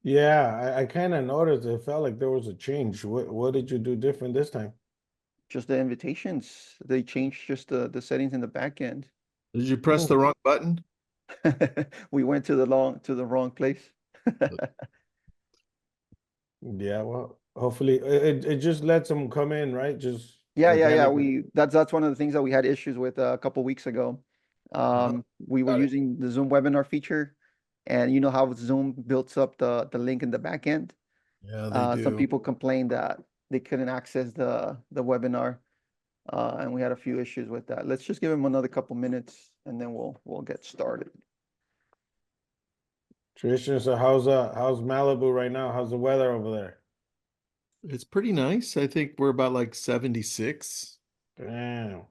Yeah, I kind of noticed it felt like there was a change. What did you do different this time? Just the invitations. They changed just the settings in the back end. Did you press the Oh. wrong button? We went to the wrong place. Yeah, well, hopefully it just lets them come in, right? Just Yeah. organically. That's one of the things that we had issues with a couple weeks ago. Oh, We were got it. using the Zoom webinar feature, and you know how Zoom builds up the link in the back end. Yeah, they Some do. people complained that they couldn't access the webinar, and we had a few issues with that. Let's just give them another couple minutes, and then we'll get started. Tristan, so how's Malibu right now? How's the weather over there? It's pretty nice. I think we're about like 76. Damn.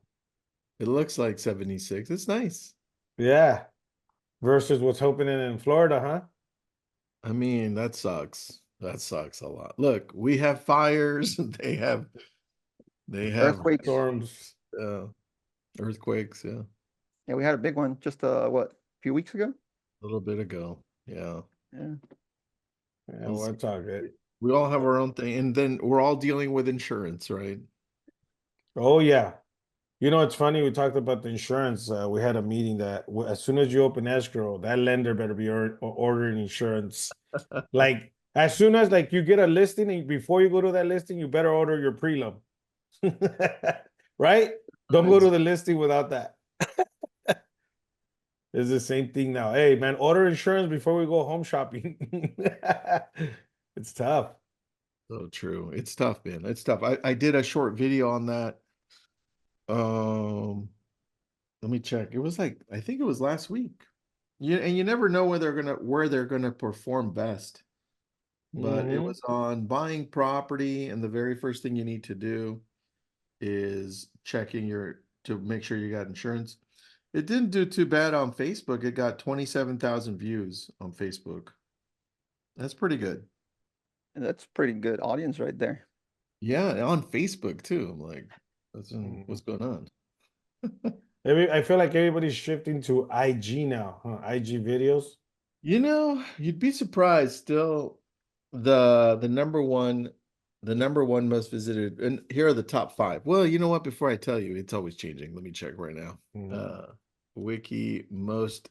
It looks like 76. It's nice. Yeah. Versus what's happening in Florida, huh? I mean, that sucks. That sucks a lot. Look, we have fires. They have Earthquakes. Storms. uh, earthquakes. Yeah, Yeah, we had a big one just what, a few weeks ago? a little bit ago. Yeah, Yeah. Yeah, We'll well, see. it's all good. We all have our own thing, and then we're all dealing with insurance, right? Oh yeah. You know, it's funny. We talked about the insurance. We had a meeting that as soon as you open escrow, that lender better be ordering insurance. Like as soon as like you get a listing, and before you go to that listing, you better order your prelim. Right? Don't go to the listing without that. It's the same thing now. Hey man, order insurance before we go home shopping. It's tough. So true. It's tough, man. It's tough. I did a short video on that. Um, Let me check. It was like I think it was last week. You never know where they're gonna perform best. But it Hmm. was on buying property, and the very first thing you need to do is checking to make sure you got insurance. It didn't do too bad on Facebook. It got 27,000 views on Facebook. That's pretty good. That's pretty good audience right there. Yeah, on Facebook too. I'm like, Hmm. what's going on? I feel like everybody's shifting to IG now, huh? IG videos. You'd be surprised still the number one most visited, and here are the top five. Well, you know what? Before I tell you, it's always changing. Let me check right now. Mhm. Uh Wiki most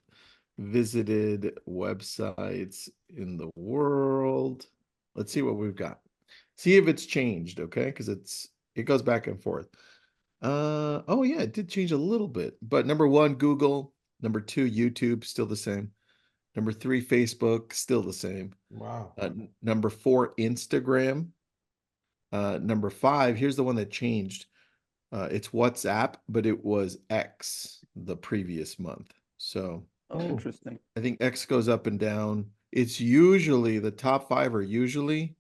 visited websites in the world. Let's see what we've got. See if it's changed, okay? Because it goes back and forth. Oh yeah, it did change a little bit. But number one, Google. Number two, YouTube, still the same. Number three, Facebook, still the same. Wow. Number four, Instagram. Number five, here's the one that changed. It's WhatsApp, but it was X the previous month. So Oh, Hmm. interesting. I think X goes up and down. It's usually the top five are usually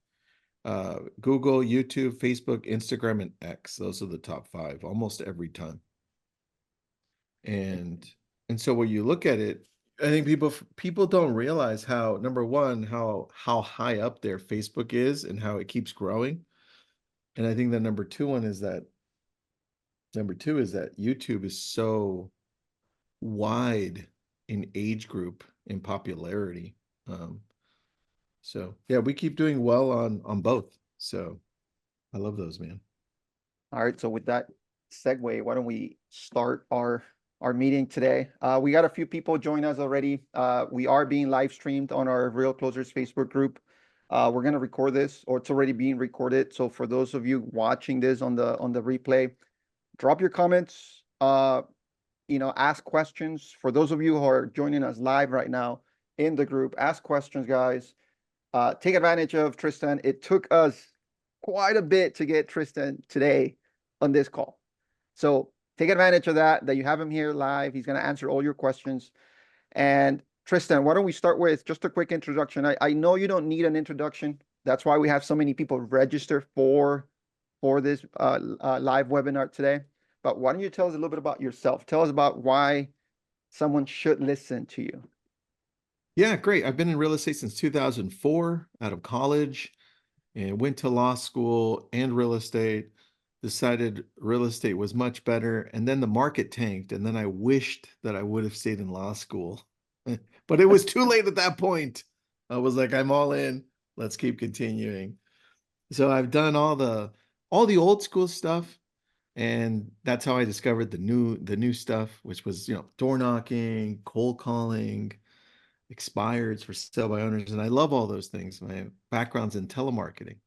Google, YouTube, Facebook, Instagram, and X. Those are the top five almost every time. And and so when you look at it, I think people don't realize how number one how high up there Facebook is and how it keeps growing. And I think the number two is that YouTube is so wide in age group in popularity. Um, so yeah, we keep doing well on both. So I love those, man. All right, so with that segue, why don't we start our meeting today? We got a few people join us already. We are being live streamed on our Real Closers Facebook group. We're gonna record this, or it's already being recorded. So for those of you watching this on the replay, drop your comments. Ask questions. For those of you who are joining us live right now in the group, ask questions, guys. Take advantage of Tristan. It took us quite a bit to get Tristan today on this call. So take advantage of that you have him here live. He's going to answer all your questions. And Tristan, why don't we start with just a quick introduction? I know you don't need an introduction. That's why we have so many people register for this live webinar today. But why don't you tell us a little bit about yourself? Tell us about why someone should listen to you. Yeah, great. I've been in real estate since 2004 out of college and went to law school and real estate. Decided real estate was much better. And then the market tanked. And then I wished that I would have stayed in law school. But it was too late at that point. I was like, I'm all in. Let's keep continuing. So I've done all the old school stuff, and that's how I discovered the new stuff, which was, door knocking, cold calling, expireds for sale by owners, and I love all those things. My background's in telemarketing.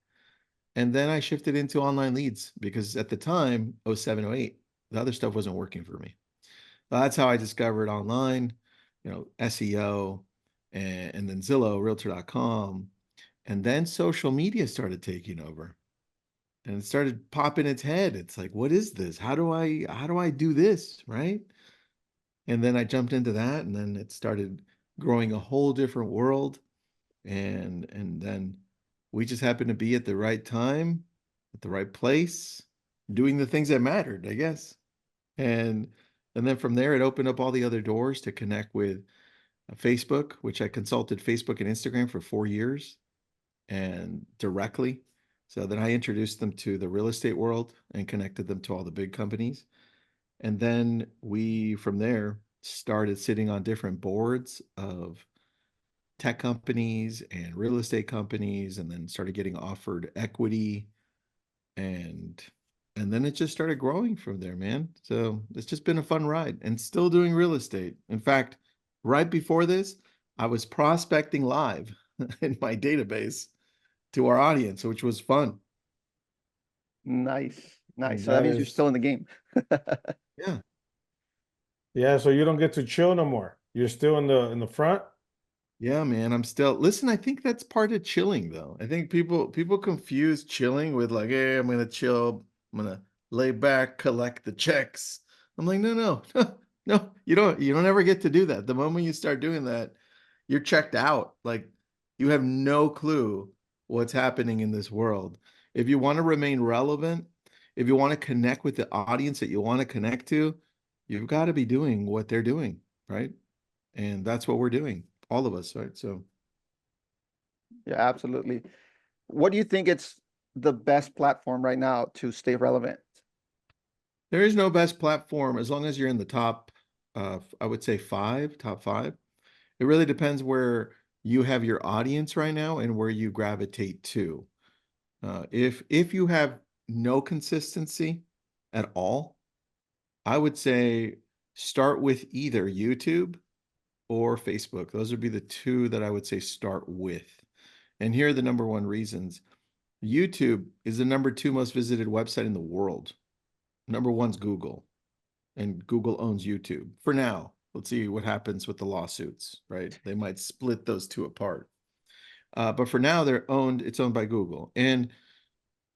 And then I shifted into online leads because at the time, 07, 08, the other stuff wasn't working for me. That's how I discovered online, SEO, and then Zillow, Realtor.com. And then social media started taking over and it started popping its head. It's like, what is this? How do I do this? Right. And then I jumped into that, and then it started growing a whole different world. And then we just happened to be at the right time, at the right place, doing the things that mattered, I guess. And and then from there, it opened up all the other doors to connect with Facebook, which I consulted Facebook and Instagram for 4 years and directly. So then I introduced them to the real estate world and connected them to all the big companies. And then we, from there, started sitting on different boards of tech companies and real estate companies, and then started getting offered equity, and then it just started growing from there, man. So it's just been a fun ride, and still doing real estate. In fact, right before this, I was prospecting live in my database to our audience, which was fun. Nice, nice. So that That means you're still is, in the game. Yeah. yeah. So you don't get to chill no more. You're still in the front. Yeah, man. I'm still listen, I think that's part of chilling though. I think people confuse chilling with like, hey, I'm gonna chill, I'm gonna lay back, collect the checks. I'm like, no, no, no, no, you don't ever get to do that. The moment you start doing that, you're checked out. Like you have no clue what's happening in this world. If you want to remain relevant, if you want to connect with the audience that you want to connect to, you've got to be doing what they're doing, right? And that's what we're doing, all of us, right? So Yeah, absolutely. What do you think it's the best platform right now to stay relevant? there is no best platform as long as you're in the top, I would say top five. It really depends where you have your audience right now and where you gravitate to. If you have no consistency at all, I would say start with either YouTube or Facebook. Those would be the two that I would say start with. And here are the number one reasons. YouTube is the number two most visited website in the world. Number one's Google, and Google owns YouTube for now. Let's see what happens with the lawsuits, right? They might split those two apart. But for now, it's owned by Google. And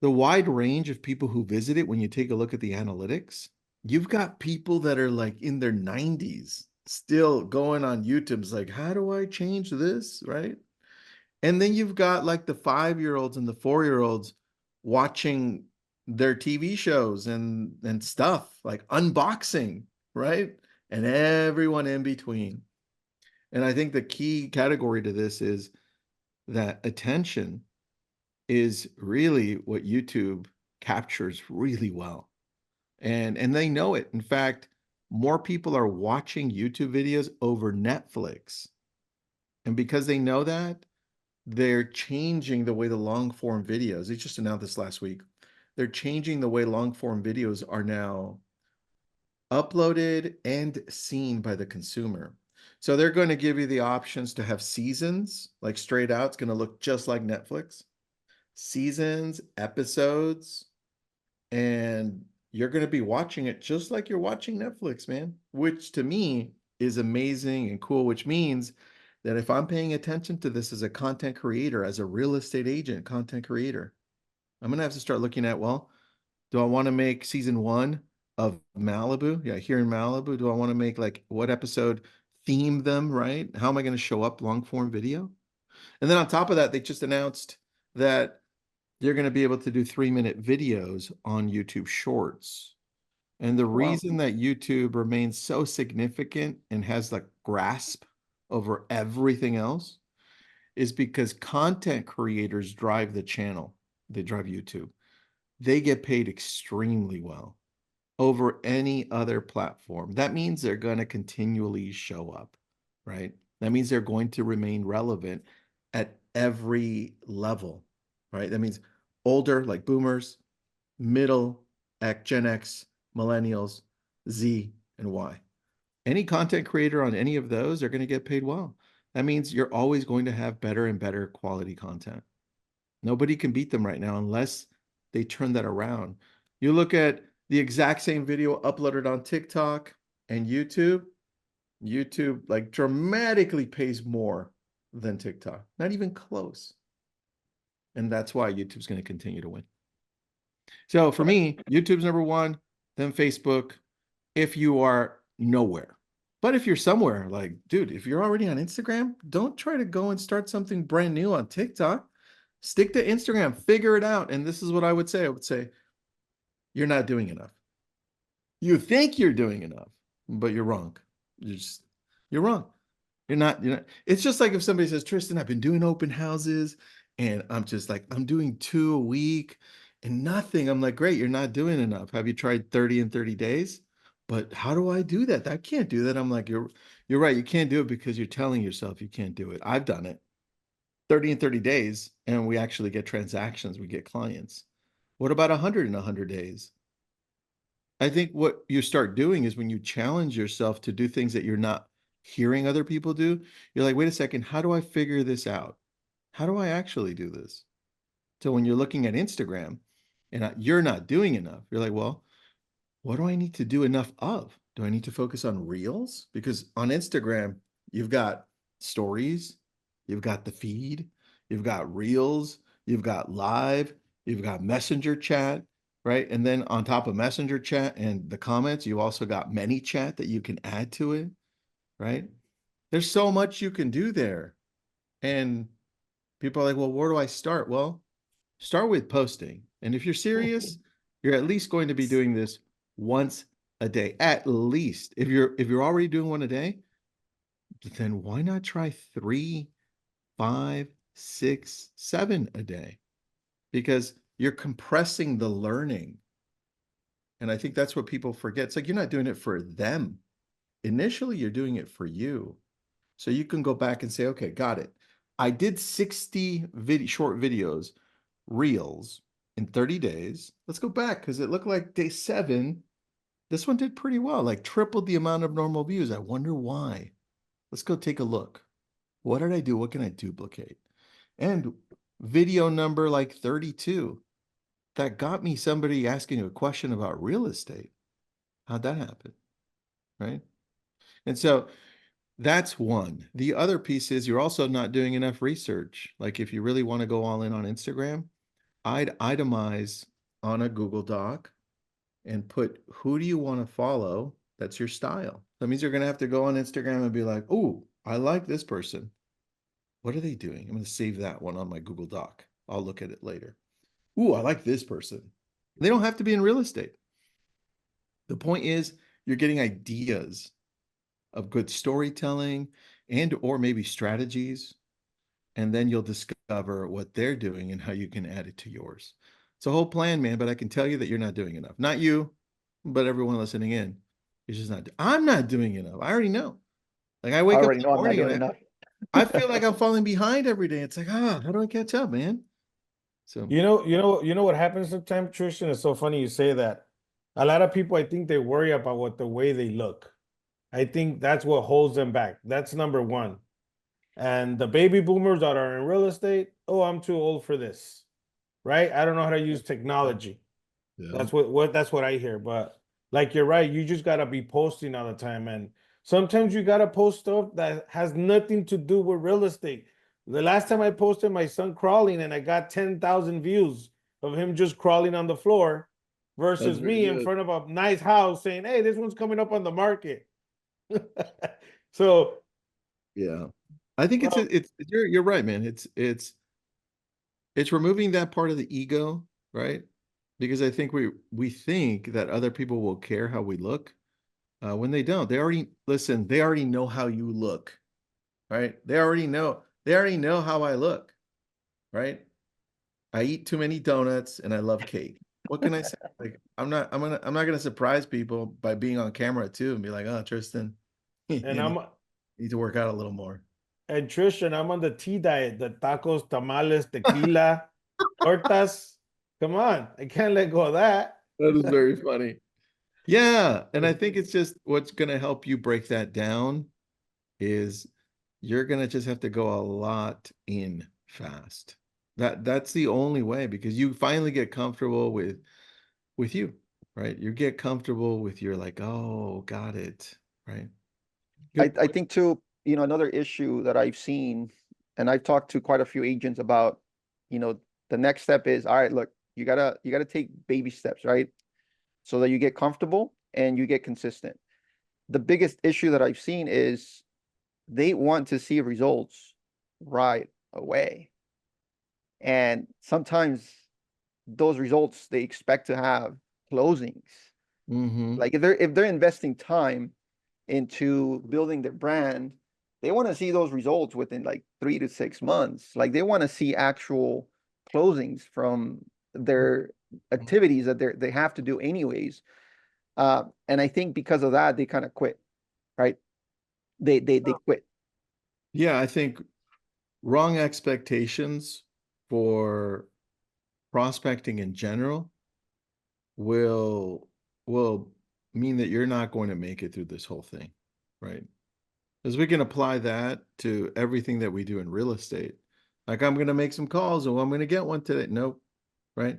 the wide range of people who visit it, when you take a look at the analytics, you've got people that are like in their 90s still going on YouTube's like, how do I change this, right? And then you've got like the 5-year-olds and the 4-year-olds watching their TV shows and stuff like unboxing, right? And everyone in between. And I think the key category to this is that attention is really what YouTube captures really well. And they know it. In fact, more people are watching YouTube videos over Netflix. And because they know that, they're changing the way the long form videos, they just announced this last week. They're changing the way long form videos are now uploaded and seen by the consumer. So they're going to give you the options to have seasons, like straight out. It's going to look just like Netflix. Seasons, episodes, and you're going to be watching it just like you're watching Netflix, man, which to me is amazing and cool, which means that if I'm paying attention to this as a content creator, as a real estate agent, content creator, I'm going to have to start looking at, well, do I want to make season 1 of Malibu? Yeah, here in Malibu. Do I want to make like what episode theme them, right? How am I going to show up long form video? And then on top of that, they just announced that you're going to be able to do 3-minute videos on YouTube Shorts. And the Wow. reason that YouTube remains so significant and has the grasp over everything else is because content creators drive the channel. They drive YouTube. They get paid extremely well over any other platform. That means they're going to continually show up, right? That means they're going to remain relevant at every level, right? That means older, like boomers, middle, Gen X, millennials, Z, and Y. Any content creator on any of those are going to get paid well. That means you're always going to have better and better quality content. Nobody can beat them right now unless they turn that around. You look at the exact same video uploaded on TikTok and YouTube, YouTube like dramatically pays more than TikTok, not even close. And that's why YouTube's going to continue to win. So for me, YouTube's number one, then Facebook, if you are nowhere. But if you're somewhere, like, dude, if you're already on Instagram, don't try to go and start something brand new on TikTok. Stick to Instagram, figure it out. And this is what I would say. I would say, you're not doing enough. You think you're doing enough, but you're wrong. You're wrong. You're not. It's just like if somebody says, Tristan, I've been doing open houses and I'm just like, I'm doing 2 a week and nothing. I'm like, great, you're not doing enough. Have you tried 30 in 30 days? But how do I do that? I can't do that. I'm like, you're right. You can't do it because you're telling yourself you can't do it. I've done it 30 in 30 days and we actually get transactions. We get clients. What about 100 in 100 days? I think what you start doing is when you challenge yourself to do things that you're not hearing other people do, you're like, wait a second, how do I figure this out? How do I actually do this? So when you're looking at Instagram and you're not doing enough, you're like, well, what do I need to do enough of? Do I need to focus on reels? Because on Instagram, you've got stories, you've got the feed, you've got reels, you've got live, you've got messenger chat, right? And then on top of messenger chat and the comments, you also got many chat that you can add to it, right? There's so much you can do there. And people are like, well, where do I start? Well, start with posting. And if you're serious, you're at least going to be doing this once a day, at least. If you're already doing one a day, then why not try 3, 5, 6, 7 a day? Because you're compressing the learning. And I think that's what people forget. It's like you're not doing it for them. Initially, you're doing it for you. So you can go back and say, okay, got it. I did 60 short videos, reels in 30 days. Let's go back because it looked like day 7. This one did pretty well, like tripled the amount of normal views. I wonder why. Let's go take a look. What did I do? What can I duplicate? And video number like 32, that got me somebody asking a question about real estate. How'd that happen? Right? And so that's one. The other piece is you're also not doing enough research. Like if you really want to go all in on Instagram, I'd itemize on a Google Doc and put who do you want to follow that's your style. That means you're going to have to go on Instagram and be like, oh, I like this person. What are they doing? I'm going to save that one on my Google Doc. I'll look at it later. Ooh, I like this person. They don't have to be in real estate. The point is you're getting ideas of good storytelling and or maybe strategies, and then you'll discover what they're doing and how you can add it to yours. It's a whole plan, man, but I can tell you that you're not doing enough. Not you, but everyone listening in. You're just not. I'm not doing enough. I already know. Like I I wake up already in know the I'm not morning doing and enough. I feel like I'm falling behind every day. It's like, how do I catch up, man? So You know what happens sometimes, Tristan? It's so funny you say that. A lot of people, I think they worry about what the way they look. I think that's what holds them back. That's number one. And the baby boomers that are in real estate, oh, I'm too old for this, right? I don't know how to use technology. yeah. That's what I hear. But like you're right, you just gotta be posting all the time, and sometimes you gotta post stuff that has nothing to do with real estate. The last time I posted my son crawling, and I got 10,000 views of him just crawling on the floor, That's versus very me in good. front of a nice house saying, "Hey, this one's coming up on the market." So, Yeah. I think well, it's you're right, man. It's removing that part of the ego, right? Because I think we think that other people will care how we look when they don't. They already know how you look, right? They already know how I look, right? I eat too many donuts and I love cake. What can I say? Like I'm not gonna surprise people by being on camera too and be like, oh, Tristan, and you I'm need to work out a little more. And Tristan, I'm on the tea diet, the tacos, tamales, tequila, tortas. Come on, I can't let go of that. That is very funny. Yeah, and I think it's just what's going to help you break that down is you're going to just have to go a lot in fast. That's the only way, because you finally get comfortable with you, right? You get comfortable with your like, oh, got it, right? Good I point. think too, another issue that I've seen, and I've talked to quite a few agents about, the next step is, all right, look, you gotta take baby steps, right? So that you get comfortable and you get consistent. The biggest issue that I've seen is they want to see results right away. And sometimes those results they expect to have closings. Mm-hmm. Like if they're investing time into building their brand, they want to see those results within like 3 to 6 months. Like they want to see actual closings from their activities that they have to do anyways. And I think because of that, they kind of quit, right? They quit. Yeah, I think wrong expectations for prospecting in general will will mean that you're not going to make it through this whole thing, right? Because we can apply that to everything that we do in real estate. Like I'm going to make some calls, or I'm going to get one today. Nope, right?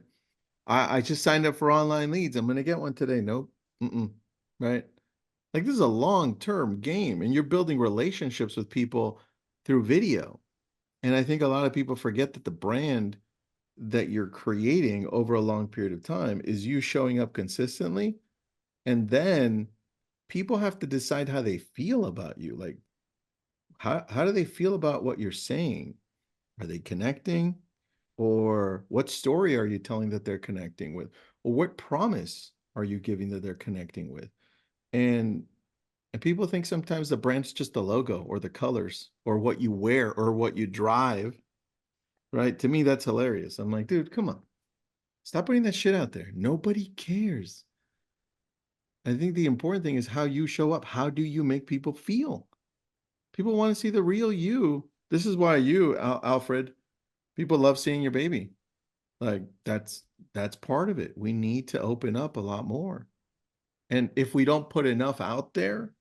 I just signed up for online leads. I'm going to get one today. Nope. Mm-mm. Right? Like this is a long-term game, and you're building relationships with people through video. And I think a lot of people forget that the brand that you're creating over a long period of time is you showing up consistently. And then people have to decide how they feel about you. Like, how do they feel about what you're saying? Are they connecting? Or what story are you telling that they're connecting with? Or what promise are you giving that they're connecting with? And and people think sometimes the brand's just the logo or the colors or what you wear or what you drive, right? To me, that's hilarious. I'm like, dude, come on. Stop putting that shit out there. Nobody cares. I think the important thing is how you show up. How do you make people feel? People want to see the real you. This is why you, Alfred, people love seeing your baby. Like that's part of it. We need to open up a lot more. And if we don't put enough out there,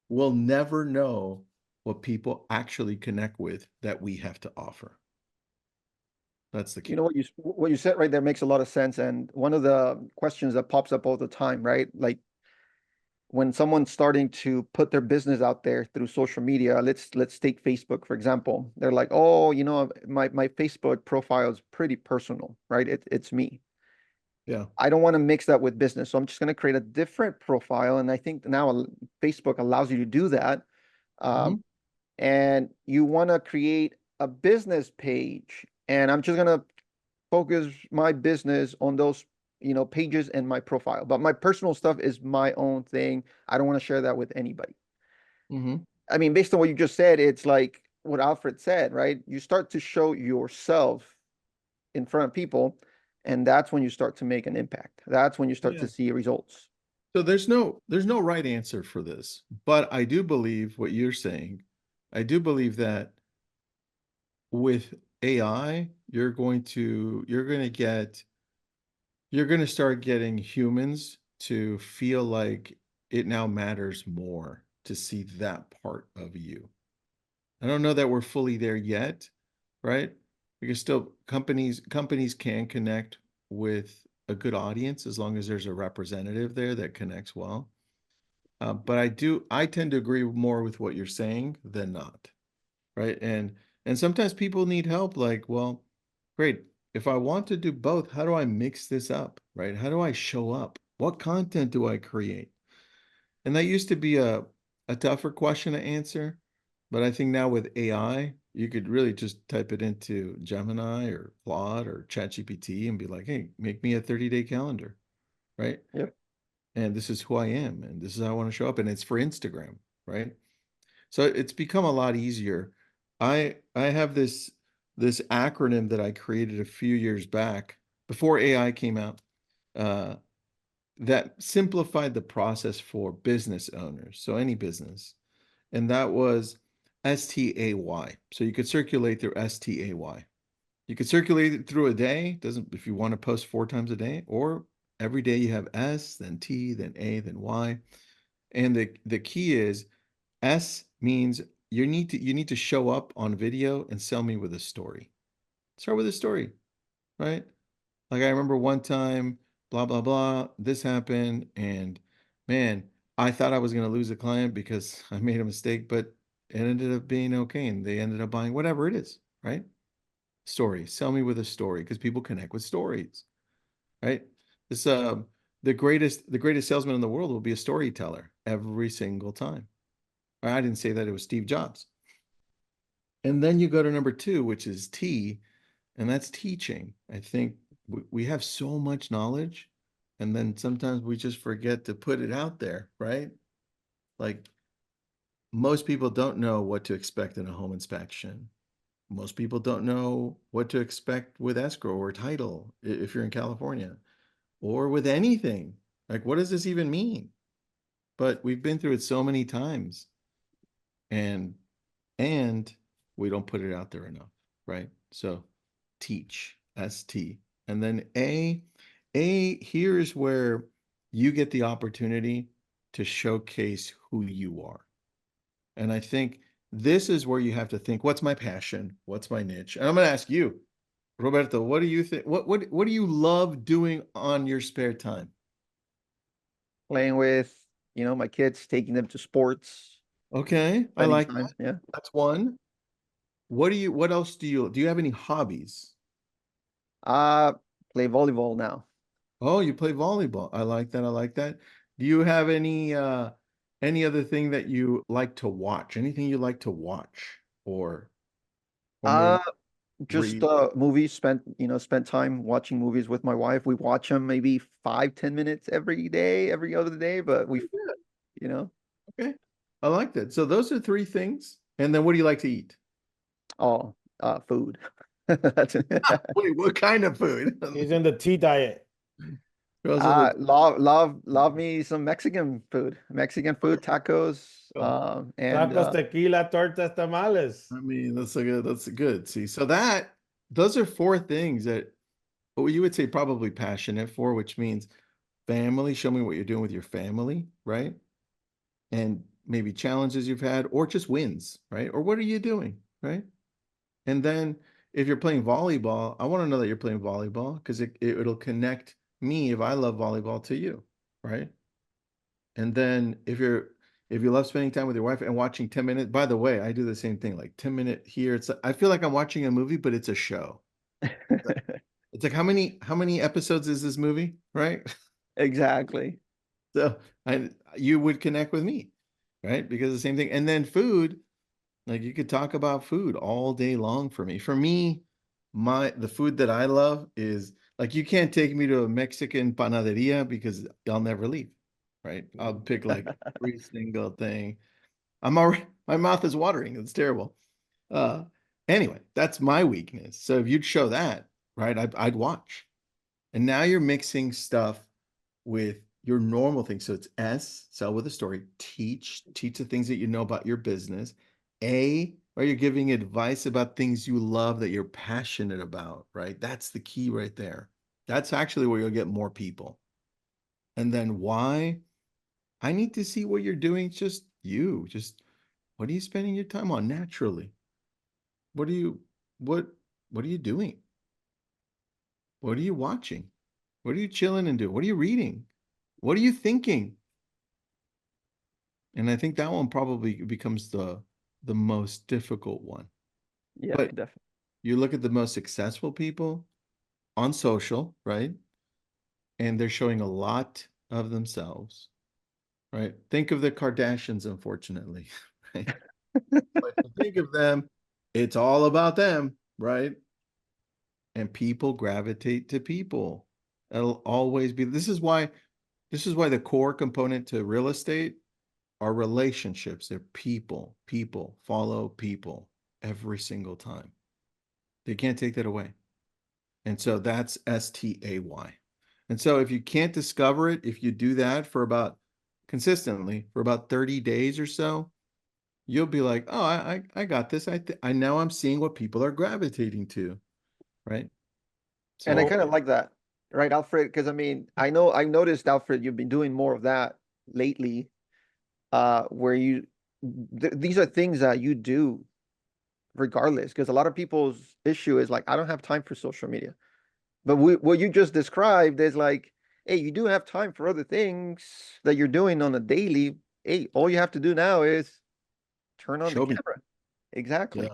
we'll never know what people actually connect with that we have to offer. That's the You key. know what you said right there makes a lot of sense. And one of the questions that pops up all the time, right? Like when someone's starting to put their business out there through social media, let's take Facebook, for example. They're like, oh, my Facebook profile is pretty personal, right? It's me. Yeah. I don't want to mix that with business. So I'm just going to create a different profile. And I think now Facebook allows you to do that. Mhm. Um, and you want to create a business page. And I'm just going to focus my business on those, pages and my profile. But my personal stuff is my own thing. I don't want to share that with anybody. Mhm. I mean, based on what you just said, it's like what Alfred said, right? You start to show yourself in front of people, and that's when you start to make an impact. That's when you start Yeah. to see results. So there's no right answer for this, but I do believe what you're saying. I do believe that with AI, you're going to start getting humans to feel like it now matters more to see that part of you. I don't know that we're fully there yet, right? Because still companies can connect with a good audience as long as there's a representative there that connects well. But I tend to agree more with what you're saying than not, right? And sometimes people need help. Like, well, great. If I want to do both, how do I mix this up, right? How do I show up? What content do I create? And that used to be a tougher question to answer, but I think now with AI, you could really just type it into Gemini or Claude or ChatGPT and be like, hey, make me a 30-day calendar, right? Yep. And this is who I am, and this is how I want to show up. And it's for Instagram, right? So it's become a lot easier. I have this acronym that I created a few years back before AI came out. Uh, that simplified the process for business owners, so any business. And that was STAY. So you could circulate through STAY. You could circulate it through a day, doesn't if you want to post 4 times a day, or every day you have S, then T, then A, then Y. And the key is S means you need to show up on video and sell me with a story. Start with a story, right? Like I remember one time, blah, blah, blah, this happened, and man, I thought I was going to lose a client because I made a mistake, but it ended up being okay, and they ended up buying whatever it is, right? Story. Sell me with a story because people connect with stories, right? This the greatest salesman in the world will be a storyteller every single time. I didn't say that, it was Steve Jobs. And then you go to number 2, which is T, and that's teaching. I think we have so much knowledge, and then sometimes we just forget to put it out there, right? Like most people don't know what to expect in a home inspection. Most people don't know what to expect with escrow or title if you're in California, or with anything. Like, what does this even mean? But we've been through it so many times, and and we don't put it out there enough, right? So teach, ST. And then A, here's where you get the opportunity to showcase who you are. And I think this is where you have to think, what's my passion? What's my niche? And I'm going to ask you, Roberto, what do you think? What do you love doing on your spare time? Playing with, my kids, taking them to sports, Okay, I spending like time. that. Yeah. That's one. What else do you have any hobbies? Uh, Play volleyball now. Oh, you play volleyball. I like that. I like that. Do you have any other thing that you like to watch? Anything you like to watch or Uh, maybe just read? movies. Spent time watching movies with my wife. We watch them maybe 5, 10 minutes every day, every other day. But you know, Okay. I like that. So those are 3 things. And then what do you like to eat? oh, food. That's it. Wait, what kind of food? He's in the tea diet. Those are the Love me some Mexican food, tacos, and Tacos, tequila, tortas, tamales. I mean, that's good. See, so those are 4 things that what you would say probably passionate for, which means family. Show me what you're doing with your family, right? And maybe challenges you've had, or just wins, right? Or what are you doing, right? And then if you're playing volleyball, I want to know that you're playing volleyball because it'll connect me if I love volleyball to you, right? And then if you love spending time with your wife and watching 10 minutes, by the way, I do the same thing, like 10-minute here. I feel like I'm watching a movie, but it's a show. It's like how many episodes is this movie, right? exactly. So you would connect with me, right? Because the same thing. And then food, like you could talk about food all day long for me. For me, the food that I love is like you can't take me to a Mexican panaderia because I'll never leave, right? I'll pick like every single thing. My mouth is watering. It's terrible. Uh anyway, that's my weakness. So if you'd show that, right, I'd watch. And now you're mixing stuff with your normal things. So it's S, sell with a story, teach the things that you know about your business. A, are you giving advice about things you love that you're passionate about, right? That's the key right there. That's actually where you'll get more people. And then why? I need to see what you're doing, just you. Just what are you spending your time on naturally? What are you what what are you doing? What are you watching? What are you chilling and doing? What are you reading? What are you thinking? And I think that one probably becomes the most difficult one. Yeah, But definitely. you look at the most successful people on social, right? And they're showing a lot of themselves, right? Think of the Kardashians, unfortunately, right? But you think of them, it's all about them, right? And people gravitate to people. It'll always be. This is why the core component to real estate are relationships. They're people. People follow people every single time. They can't take that away. And so that's STAY. And so if you can't discover it, if you do that for about consistently for about 30 days or so, you'll be like, oh, I got this. I now I'm seeing what people are gravitating to, right? And I So Oh, kind of like that, right, Alfred? Because I mean, I know I noticed, Alfred, you've been doing more of that lately, where these are things that you do regardless. Because a lot of people's issue is like, I don't have time for social media. But what you just described is like, hey, you do have time for other things that you're doing on a daily. Hey, all you have to do now is turn on the show me. camera. Exactly.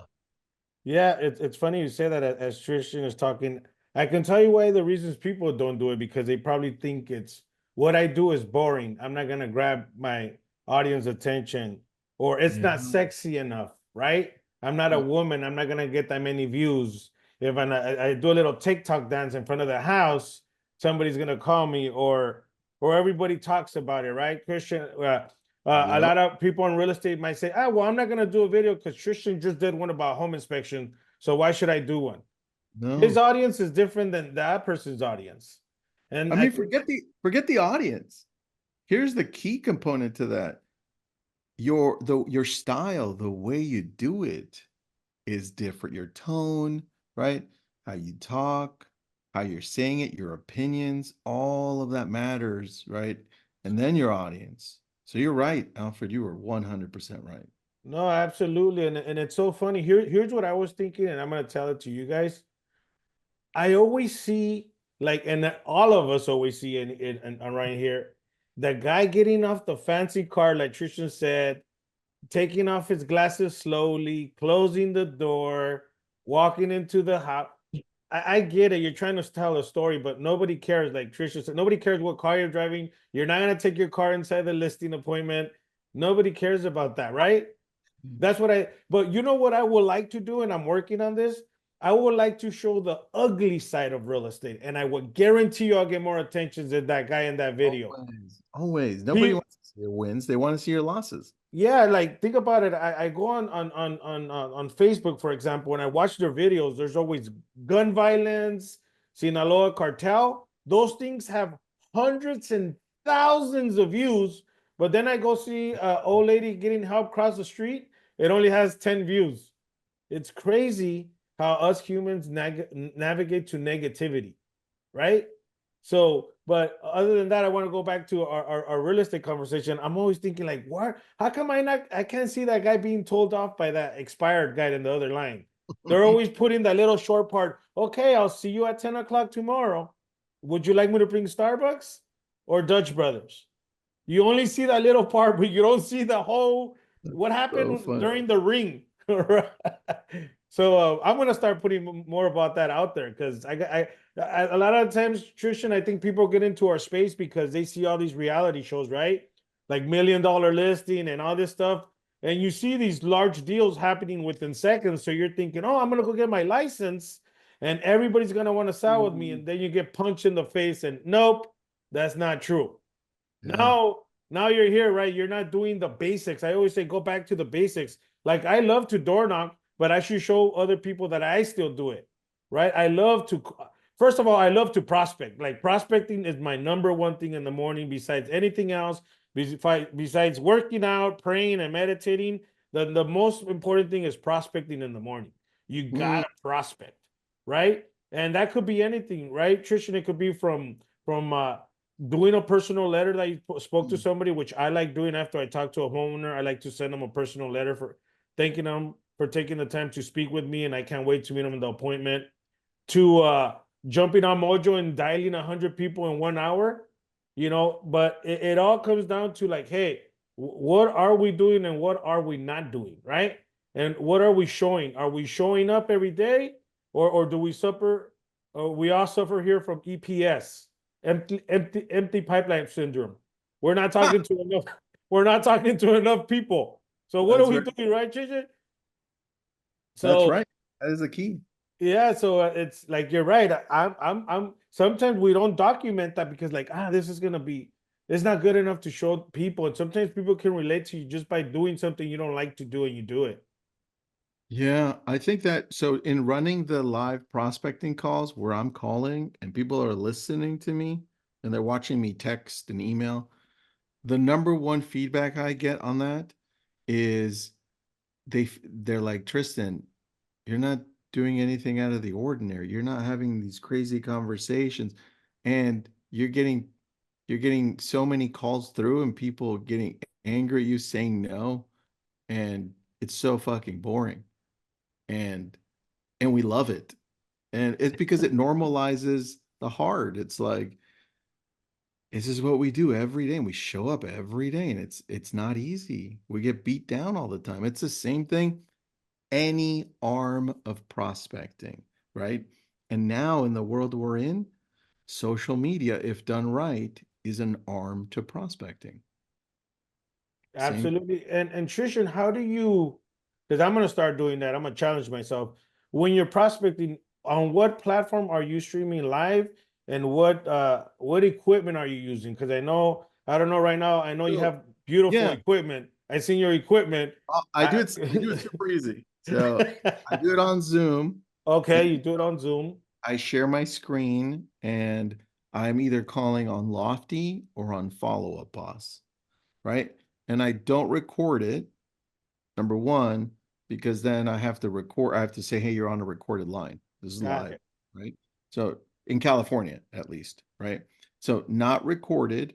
Yeah. yeah, it's funny you say that as Tristan is talking. I can tell you why the reasons people don't do it because they probably think it's what I do is boring. I'm not gonna grab my audience attention, or it's Yeah. not sexy enough, right? I'm not a woman. I'm not gonna get that many views. If I do a little TikTok dance in front of the house, somebody's gonna call me, or everybody talks about it, right? Christian, a Yep. lot of people in real estate might say, "Ah, well, I'm not gonna do a video because Tristan just did one about home inspection, so why should I do one?" His No. audience is different than that person's audience, and I I mean, think forget the audience. Here's the key component to that. Your style, the way you do it is different. Your tone, right? How you talk, how you're saying it, your opinions, all of that matters, right? And then your audience. So you're right, Alfred, you were 100% right. no, absolutely, and it's so funny. Here's what I was thinking, and I'm gonna tell it to you guys. I always see like, and all of us always see in around here, the guy getting off the fancy car, like Tristan said, taking off his glasses slowly, closing the door, walking into the house. I get it. You're trying to tell a story, but nobody cares. Like Trisha said, nobody cares what car you're driving. You're not gonna take your car inside the listing appointment. Nobody cares about that, right? That's what but you know what I would like to do, and I'm working on this. I would like to show the ugly side of real estate, and I would guarantee you I'll get more attention than that guy in that video. Always, always. Nobody Pe- wants to see your wins. They want to see your losses. Yeah, like think about it. I go on Facebook, for example, and I watch their videos. There's always gun violence, Sinaloa cartel. Those things have hundreds and thousands of views. But then I go see a old lady getting help across the street. It only has 10 views. It's crazy how us humans navigate to negativity, right? So, but other than that, I want to go back to our real estate conversation. I'm always thinking like, what? How come I can't see that guy being told off by that expired guy in the other line? They're always putting that little short part. Okay, I'll see you at 10 o'clock tomorrow. Would you like me to bring Starbucks or Dutch Brothers? You only see that little part, but you don't see the whole what So happened funny. during the ring. So I'm gonna start putting more about that out there because I a lot of times, Trishan, I think people get into our space because they see all these reality shows, right? Like $1 million listing and all this stuff. And you see these large deals happening within seconds. So you're thinking, oh, I'm gonna go get my license and everybody's gonna want to sell with me. And then you get punched in the face, and nope, that's not true. Yeah. Now you're here, right? You're not doing the basics. I always say go back to the basics. Like I love to door knock, but I should show other people that I still do it, right? I love to, first of all, I love to prospect. Like prospecting is my number one thing in the morning besides anything else. Besides working out, praying, and meditating, the most important thing is prospecting in the morning. You Mm, gotta prospect, right? And that could be anything, right? Trishan, it could be from doing a personal letter that you spoke to mm. somebody, which I like doing after I talk to a homeowner. I like to send them a personal letter for thanking them for taking the time to speak with me, and I can't wait to meet them in the appointment. To jumping on Mojo and dialing 100 people in 1 hour, but it all comes down to like, hey, what are we doing and what are we not doing, right? And what are we showing? Are we showing up every day, or do we suffer? We all suffer here from EPS, empty pipeline syndrome. We're not Ha! talking to enough. We're not talking to enough people. So what are That's we right. doing, right, JJ? That's So right. That is the key. yeah, so it's like you're right. I'm. Sometimes we don't document that because like this is gonna be. It's not good enough to show people, and sometimes people can relate to you just by doing something you don't like to do, and you do it. Yeah, I think that so in running the live prospecting calls where I'm calling and people are listening to me and they're watching me text and email, the number one feedback I get on that is they're like, Tristan, you're not doing anything out of the ordinary. You're not having these crazy conversations, and you're getting so many calls through and people getting angry at you saying no, and it's so fucking boring. And we love it. And it's because it normalizes the hard. It's like this is what we do every day, and we show up every day, and it's not easy. We get beat down all the time. It's the same thing any arm of prospecting, right? And now in the world we're in, social media, if done right, is an arm to prospecting. Same. Absolutely. And Trishan, how do you, because I'm gonna start doing that. I'm gonna challenge myself. When you're prospecting, on what platform are you streaming live and what equipment are you using? Because I don't know right now, I know you So, have beautiful yeah, equipment. I seen your equipment. I do it super easy. So I do it on Zoom. Okay, And you do it on Zoom. I share my screen, and I'm either calling on Lofty or on Follow Up Boss, right? And I don't record it. Number one, because then I have to record, I have to say, hey, you're on a recorded line. This is live, Okay. right? So in California, at least, right? So not recorded,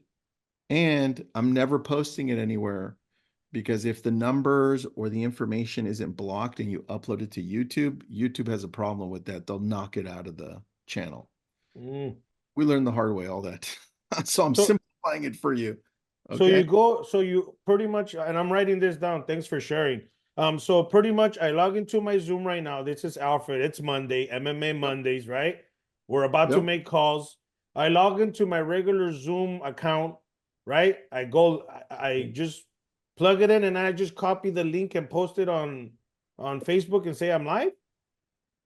and I'm never posting it anywhere because if the numbers or the information isn't blocked and you upload it to YouTube, YouTube has a problem with that. They'll knock it out of the channel. Mm. We learned the hard way, all that. So I'm So simplifying it for you. So you Okay. go, so you pretty much, and I'm writing this down. Thanks for sharing. So pretty much I log into my Zoom right now. This is Alfred. It's Monday, MMA Yep. Mondays, right? We're about to Yep. make calls. I log into my regular Zoom account, right? I just plug it in and I just copy the link and post it on Facebook and say I'm live.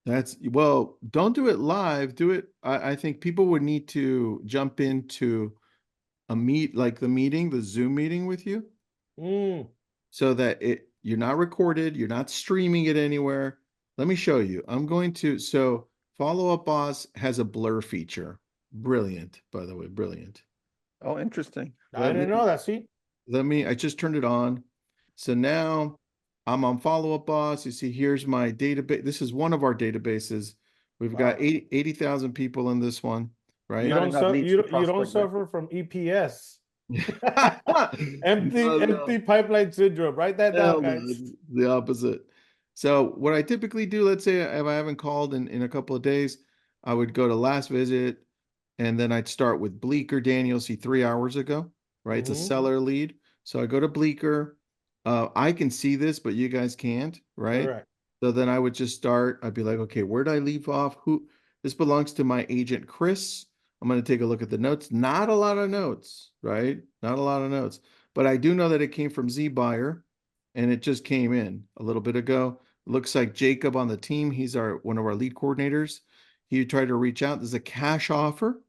That's well, don't do it live. Do it. I think people would need to jump into a like the meeting, the Zoom meeting with you, Mm, so that you're not recorded, you're not streaming it anywhere. Let me show you. I'm going to, so Follow Up Boss has a blur feature. Brilliant, by the way, brilliant. Oh, interesting. I Let me didn't know that. See? I just turned it on. So now I'm on Follow Up Boss. You see, here's my database. This is one of our databases. We've got Wow. 80,000 people in this one, right? Not enough leads to You don't prospect, right? suffer from EPS. No, no. Empty pipeline syndrome. Write that down, Hell no, guys. it's the opposite. So what I typically do, let's say if I haven't called in a couple of days, I would go to last visit, and then I'd start with Bleecker Daniel, see 3 hours ago, right? It's a Mm-hmm. seller lead. So I go to Bleecker. I can see this, but you guys can't, right? Correct. So then I would just start. I'd be like, okay, where did I leave off? Who this belongs to my agent Chris. I'm going to take a look at the notes. Not a lot of notes, right? Not a lot of notes. But I do know that it came from Z Buyer, and it just came in a little bit ago. Looks like Jacob on the team. He's one of our lead coordinators. He tried to reach out. There's a cash offer.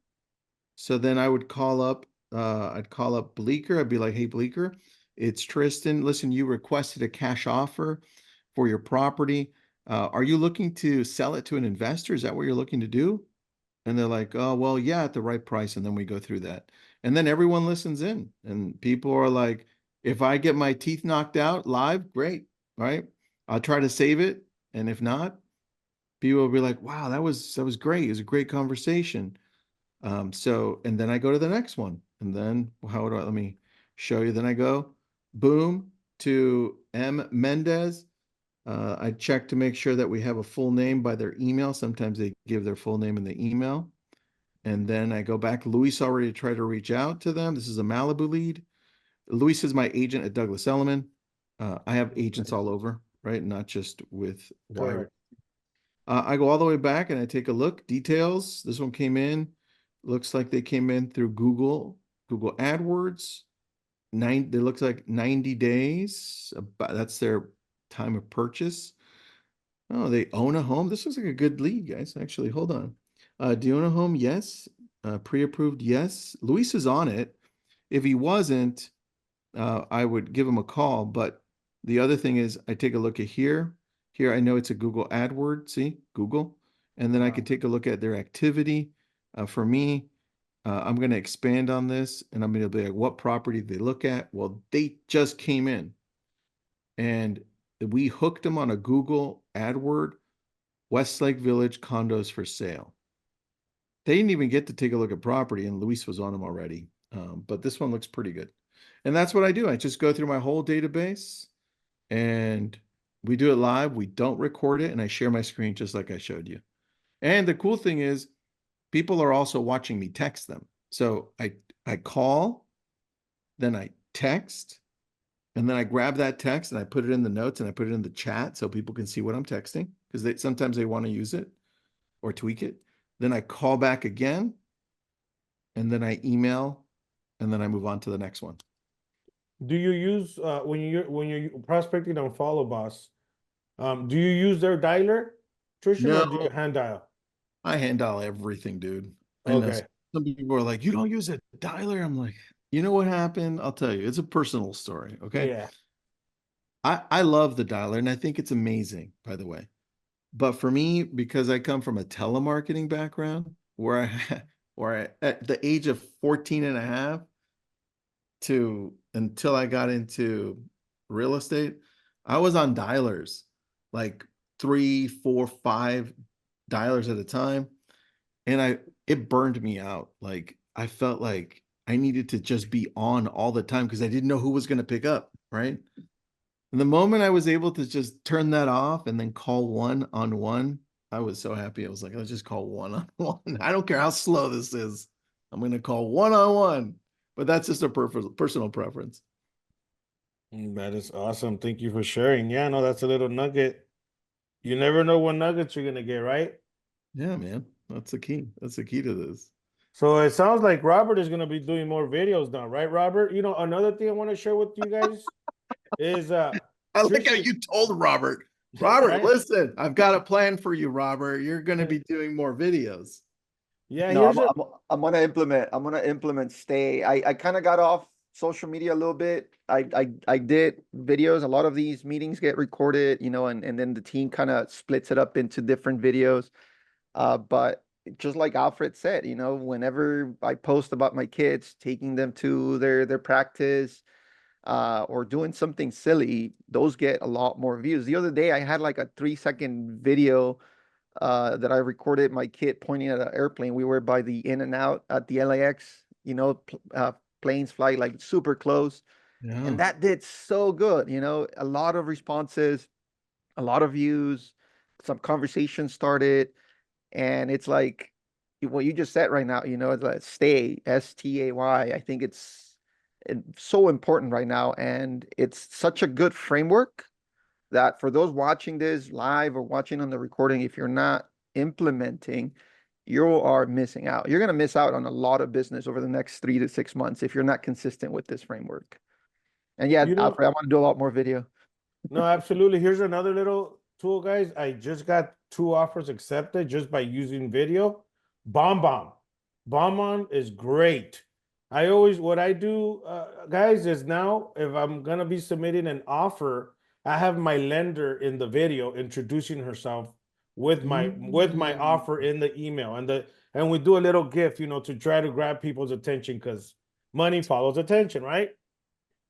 So then I would I'd call up Bleecker. I'd be like, hey, Bleecker, it's Tristan. Listen, you requested a cash offer for your property. Are you looking to sell it to an investor? Is that what you're looking to do? And they're like, oh, well, yeah, at the right price. And then we go through that. And then everyone listens in. And people are like, if I get my teeth knocked out live, great. Right. I'll try to save it. And if not, people will be like, wow, that was great. It was a great conversation. So, and then I go to the next one. And then let me show you. Then I go, boom, to M. Mendez. I check to make sure that we have a full name by their email. Sometimes they give their full name in the email. And then I go back. Luis already tried to reach out to them. This is a Malibu lead. Luis is my agent at Douglas Elliman. I have agents all over, right? Not just with Wire. Correct. I go all the way back and I take a look. Details. This one came in. Looks like they came in through Google AdWords. It looks like 90 days. That's their time of purchase. Oh, they own a home. This looks like a good lead, guys. Actually, hold on. Do you own a home? Yes. Pre-approved? Yes. Luis is on it. If he wasn't, I would give him a call. But the other thing is I take a look at here. Here, I know it's a Google AdWord. See, Google. And then I can take a look at their activity. For me, I'm going to expand on this and I'm going to be like, what property did they look at? Well, they just came in. And we hooked them on a Google AdWord, Westlake Village condos for sale. They didn't even get to take a look at property, and Luis was on them already. But this one looks pretty good. And that's what I do. I just go through my whole database and we do it live. We don't record it, and I share my screen just like I showed you. And the cool thing is, people are also watching me text them. So I call, then I text, and then I grab that text and I put it in the notes and I put it in the chat so people can see what I'm texting, because sometimes they want to use it or tweak it. Then I call back again, and then I email, and then I move on to the next one. Do you use when you're prospecting on Follow Boss? Do you use their dialer, Trishan, or do you No, hand dial? I hand dial everything, dude. I know Okay. some people are like, you don't use a dialer. I'm like, you know what happened? I'll tell you. It's a personal story. Okay. Yeah. I love the dialer, and I think it's amazing, by the way. But for me, because I come from a telemarketing background where at the age of 14 and a half to until I got into real estate, I was on dialers, like 3, 4, 5 dialers at a time. And it burned me out. Like I felt like I needed to just be on all the time because I didn't know who was going to pick up, right? And the moment I was able to just turn that off and then call one on one, I was so happy. I was like, let's just call one on one. I don't care how slow this is. I'm going to call one on one. But that's just a personal preference. That is awesome. Thank you for sharing. Yeah, no, that's a little nugget. You never know what nuggets you're gonna get, right? Yeah, man. That's the key. That's the key to this. So it sounds like Robert is gonna be doing more videos now, right, Robert? You know, another thing I want to share with you guys is I like how Trishan, you told Robert. Robert, right? listen, I've got a plan for you, Robert. You're going to Yeah, be doing more videos. yeah, No, here's a I'm gonna implement. I'm gonna implement stay. I kind of got off social media a little bit. I did videos. A lot of these meetings get recorded, and then the team kind of splits it up into different videos. But just like Alfred said, whenever I post about my kids, taking them to their practice, or doing something silly, those get a lot more views. The other day, I had like a 3-second video that I recorded my kid pointing at an airplane. We were by the In and Out at the LAX, planes fly like super close. Yeah. And that did so good, a lot of responses, a lot of views, some conversations started. And it's like what you just said right now, it's like stay, STAY. I think it's so important right now. And it's such a good framework that for those watching this live or watching on the recording, if you're not implementing, you are missing out. You're going to miss out on a lot of business over the next 3 to 6 months if you're not consistent with this framework. And yeah, you know, Alfred, I want to do a lot more video. no, absolutely. Here's another little tool, guys. I just got 2 offers accepted just by using video. BombBomb. BombBomb is great. What I do, guys, is now if I'm gonna be submitting an offer, I have my lender in the video introducing herself with my Mm. offer in the email, and we do a little GIF, to try to grab people's attention because money follows attention, right?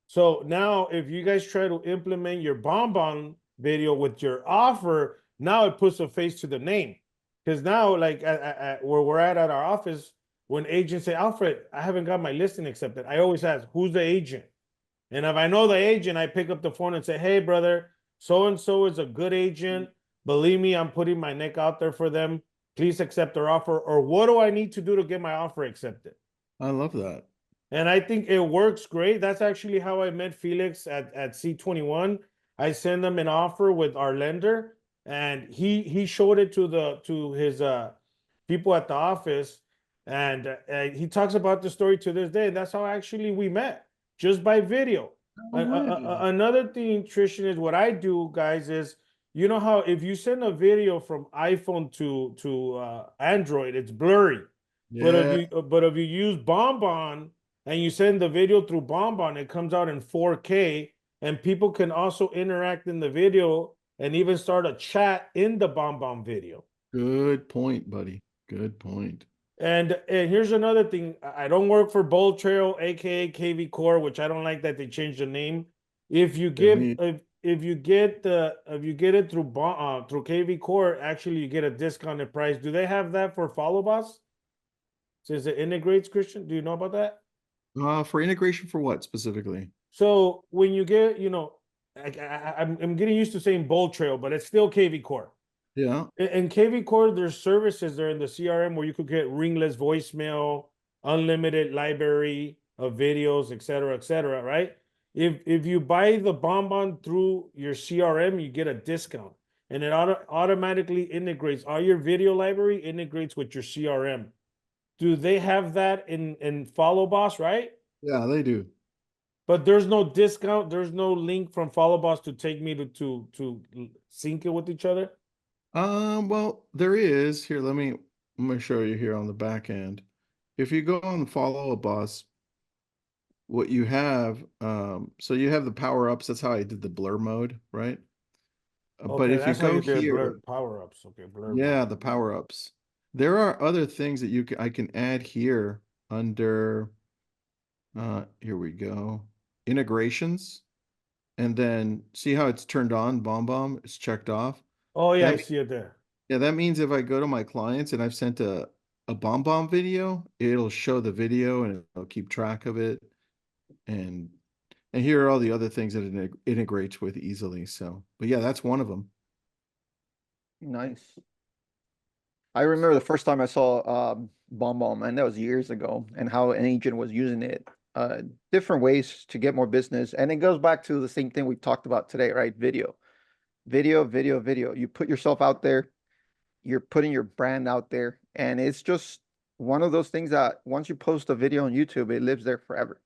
So now, if you guys try to implement your bonbon video with your offer, now it puts a face to the name. Because now, like where we're at our office, when agents say, Alfred, I haven't got my listing accepted, I always ask, who's the agent? And if I know the agent, I pick up the phone and say, hey, brother, so and so is a good agent. Believe me, I'm putting my neck out there for them. Please accept their offer. Or what do I need to do to get my offer accepted? I love that. And I think it works great. That's actually how I met Felix at C21. I sent him an offer with our lender, and he showed it to his people at the office, and he talks about the story to this day. That's how actually we met, just by video. No way. Another thing, Trishan, is what I do, guys, is you know how if you send a video from iPhone to Android, it's blurry. Yeah, But if you use Bonbon and you send the video through BombBomb, it comes out in 4K, and people can also interact in the video and even start a chat in the BombBomb video. good point, buddy. Good point. And here's another thing: I don't work for Bold Trail, aka KV Core, which I don't like that they changed the name. If you Yeah, give me. if you get it through KV Core, actually you get a discounted price. Do they have that for Follow Boss? Since it integrates, Christian, do you know about that? For integration for what specifically? So when you get, I'm getting used to saying Bold Trail, but it's still KV Core. Yeah. In KV Core, there's services there in the CRM where you could get ringless voicemail, unlimited library of videos, et cetera, right? If you buy the bonbon through your CRM, you get a discount, and it automatically integrates all your video library integrates with your CRM. Do they have that in Follow Boss, right? Yeah, they do. But there's no discount. There's no link from Follow Boss to take me to sync it with each other. Well, there is here. I'm gonna show you here on the back end. If you go on Follow a Boss, what you have, so you have the power ups. That's how I did the blur mode, right? But Okay, if you that's how go you did here, blur power ups. Okay, blur yeah, mode. the power ups. There are other things that I can add here under, here we go, integrations, and then see how it's turned on, it's checked off. Oh yeah, I That see it there. Yeah, that means if I go to my clients and I've sent a video, it'll show the video and it'll keep track of it. And here are all the other things that it integrates with easily. So, but yeah, that's one of them. Nice. I remember the first time I saw Bomb Bomb, and that was years ago, and how an agent was using it different ways to get more business. And it goes back to the same thing we talked about today, right? Video, video, video, video. You put yourself out there, you're putting your brand out there, and it's just one of those things that once you post a video on YouTube, it lives there forever,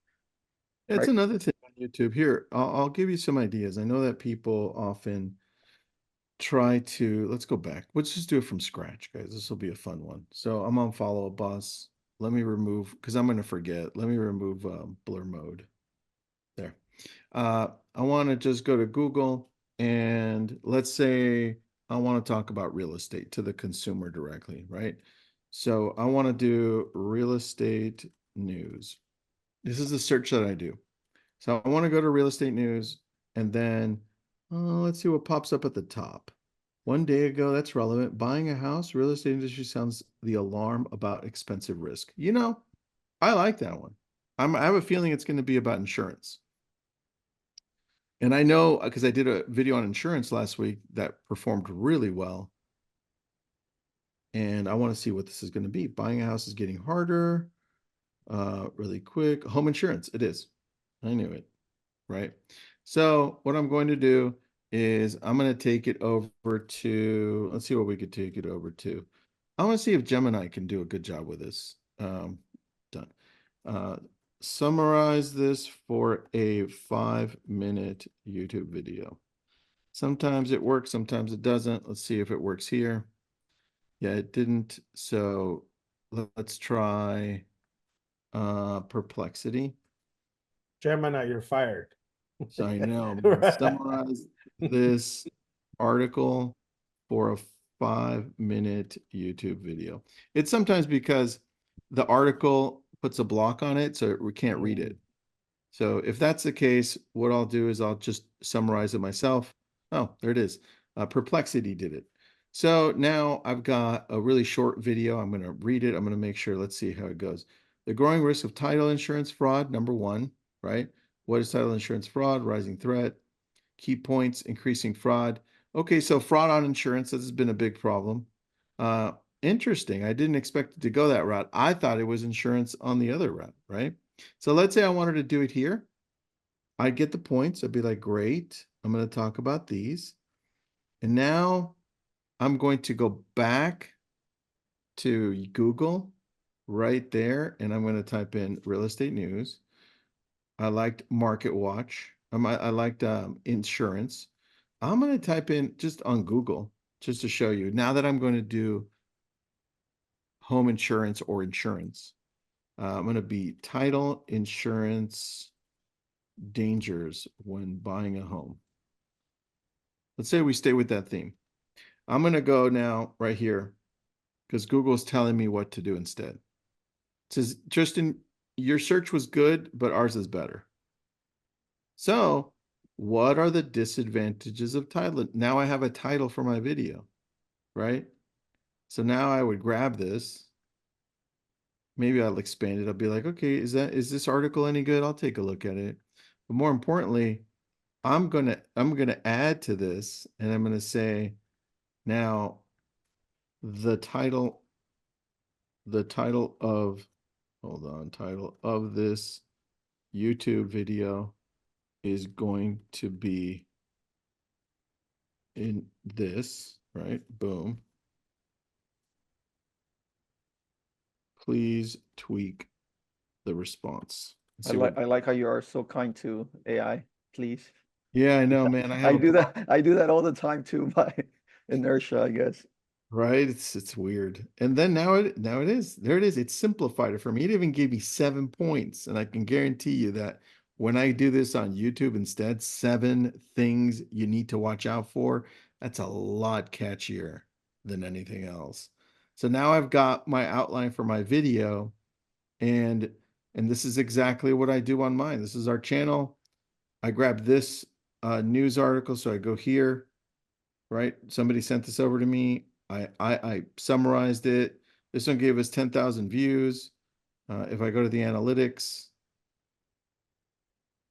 It's right? another thing on YouTube. Here, I'll give you some ideas. I know that people often try to, let's go back. Let's just do it from scratch, guys. This will be a fun one. So I'm on Follow a Boss. Let me remove, because I'm going to forget. Let me remove blur mode. There. I want to just go to Google and let's say I want to talk about real estate to the consumer directly, right? So I want to do real estate news. This is the search that I do. So I want to go to real estate news and then let's see what pops up at the top. One day ago, that's relevant. Buying a house, real estate industry sounds the alarm about expensive risk. I like that one. I have a feeling it's going to be about insurance. And I know because I did a video on insurance last week that performed really well. And I want to see what this is going to be. Buying a house is getting harder, really quick. Home insurance, it is. I knew it, right? So what I'm going to do is I'm going to take it over to, let's see what we could take it over to. I want to see if Gemini can do a good job with this. Done. Summarize this for a 5-minute YouTube video. Sometimes it works, sometimes it doesn't. Let's see if it works here. Yeah, it didn't. So let's try perplexity. Gemini, you're fired. So I know, man. Right. Summarize this article for a 5-minute YouTube video. It's sometimes because the article puts a block on it, so we can't read it. So if that's the case, what I'll do is I'll just summarize it myself. Oh, there it is. Perplexity did it. So now I've got a really short video. I'm going to read it. I'm going to make sure. Let's see how it goes. The growing risk of title insurance fraud, number one, right? What is title insurance fraud? Rising threat. Key points, increasing fraud. Okay, so fraud on insurance, this has been a big problem. Interesting. I didn't expect it to go that route. I thought it was insurance on the other route, right? So let's say I wanted to do it here. I'd get the points. I'd be like, great. I'm going to talk about these. And now I'm going to go back to Google right there. And I'm going to type in real estate news. I liked Market Watch. I liked insurance. I'm going to type in just on Google just to show you. Now that I'm going to do home insurance or insurance, I'm going to be title insurance dangers when buying a home. Let's say we stay with that theme. I'm going to go now right here because Google's telling me what to do instead. It says, Tristan, your search was good, but ours is better. So what are the disadvantages of title? Now I have a title for my video, right? So now I would grab this. Maybe I'll expand it. I'll be like, okay, is this article any good? I'll take a look at it. But more importantly, I'm gonna add to this, and I'm gonna say now the title of title of this YouTube video is going to be in this, right? Boom. Please tweak the response. I like how you are so kind to AI, please. Yeah, I know, man. I have I a do that. I do that all the time too by inertia, I guess. right. It's weird. And then now it is. There it is. It simplified it for me. It even gave me 7 points. And I can guarantee you that when I do this on YouTube instead, 7 things you need to watch out for, that's a lot catchier than anything else. So now I've got my outline for my video, and this is exactly what I do on mine. This is our channel. I grab this news article, so I go here, right? Somebody sent this over to me. I summarized it. This one gave us 10,000 views. If I go to the analytics,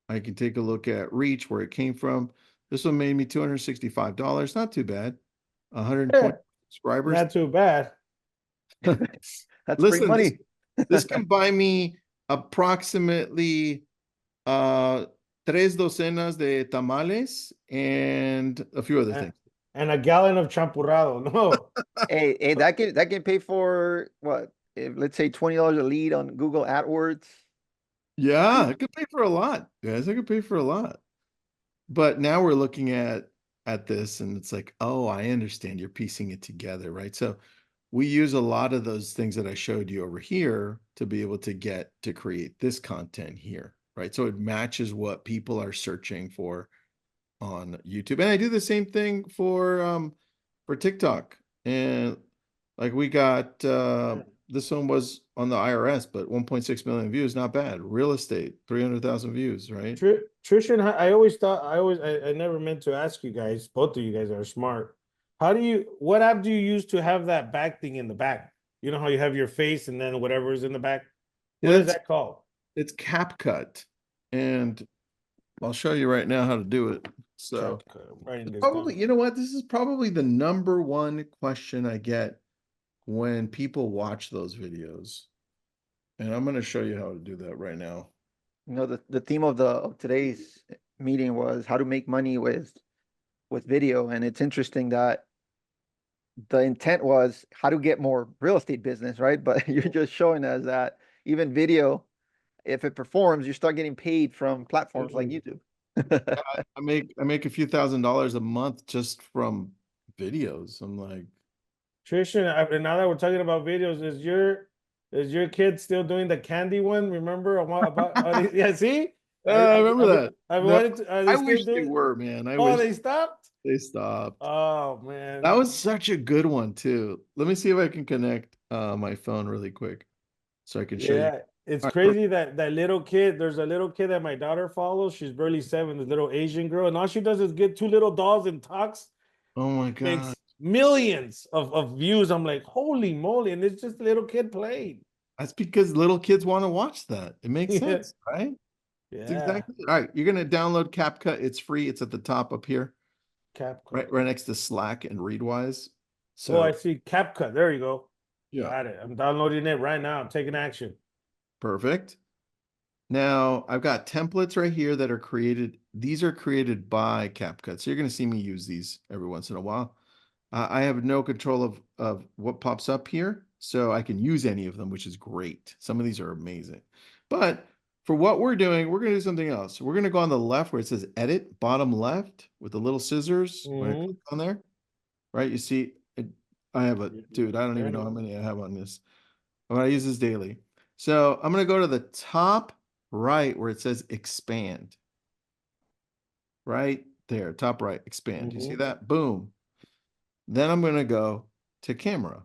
I can take a look at reach, where it came from. This one made me $265. Not too bad. 120 Yeah, subscribers. not too bad. That's free Listen, money. this can buy me approximately tres docenas de tamales and a few other And, things. and a gallon of champurrado. No. Hey, that can pay for what? Let's say $20 a lead on Google AdWords. Yeah, it could pay for a lot, guys. It could pay for a lot. But now we're looking at this, and it's like, oh, I understand. You're piecing it together, right? So we use a lot of those things that I showed you over here to be able to get to create this content here, right? So it matches what people are searching on YouTube. And I do the same thing for TikTok. And like we got this one was on the IRS, but 1.6 million views, not bad. Real estate, 300,000 views, right? Trishan, I always thought, I never meant to ask you guys, both of you guys are smart. What app do you use to have that back thing in the back? You know how you have your face and then whatever is in the back? Yeah, What is that called? it's CapCut. And I'll show you right now how to do it. So I'm writing this probably, down. you know what? This is probably the number one question I get when people watch those videos. And I'm going to show you how to do that right now. The theme of today's meeting was how to make money with video, and it's interesting that the intent was how to get more real estate business, right? But you're just showing us that even video, if it performs, you start getting paid from platforms like YouTube. I make a few $1,000s a month just from videos. I'm like, Trishan, and now that we're talking about videos, is your kid still doing the candy one? Remember yeah, see? I remember that. I've No, wanted to, are they I still wish they doing? were, man. I Oh, wish they stopped? they stopped. Oh man. That was such a good one too. Let me see if I can connect my phone really quick so I can show you. Yeah, it's All right, crazy that little kid. There's a little kid that my daughter follows. She's barely 7, the little Asian girl, and all she does is get 2 little dolls and talks. oh my God. Makes millions of views. I'm like, holy moly! And it's just a little kid playing. That's because little kids want to watch that. It makes Yeah, sense, right? It's yeah. exactly all right. You're gonna download CapCut. It's free. It's at the top up here, CapCut. right next to Slack and Readwise. Oh, I So see CapCut. There you go. yeah, Got it. I'm downloading it right now. I'm taking action. perfect. Now I've got templates right here that are created. These are created by CapCut. So you're going to see me use these every once in a while. I have no control of what pops up here, so I can use any of them, which is great. Some of these are amazing. But for what we're doing, we're going to do something else. We're going to go on the left where it says edit, bottom left with the little scissors. When I click on there, right, you see, I have dude, I don't even know how many I have on this. I'm going to use this daily. So I'm going to go to the top right where it says expand. Right there, top right, expand. You see that? Boom. Then I'm going to go to camera.